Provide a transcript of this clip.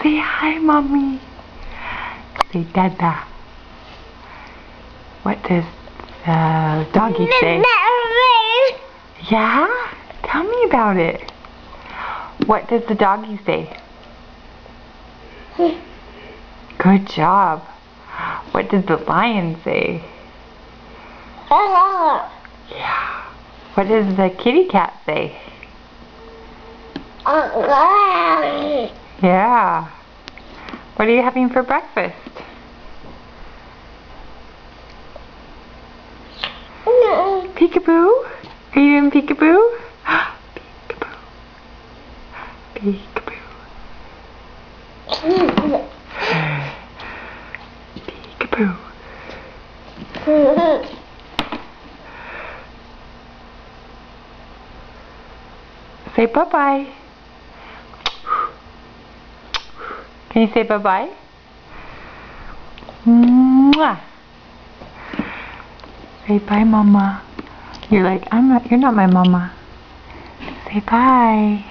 Say hi, Mommy. Say Dada. What does the doggy say? Yeah? Tell me about it. What does the doggy say? Good job. What does the lion say? Yeah. What does the kitty cat say? Yeah. What are you having for breakfast? Peekaboo? Are you doing peekaboo? Peekaboo. Peekaboo. Peekaboo. Say bye-bye. Can you say bye-bye? Mwah. Say bye, Mama. You're like, you're not my mama. Say bye.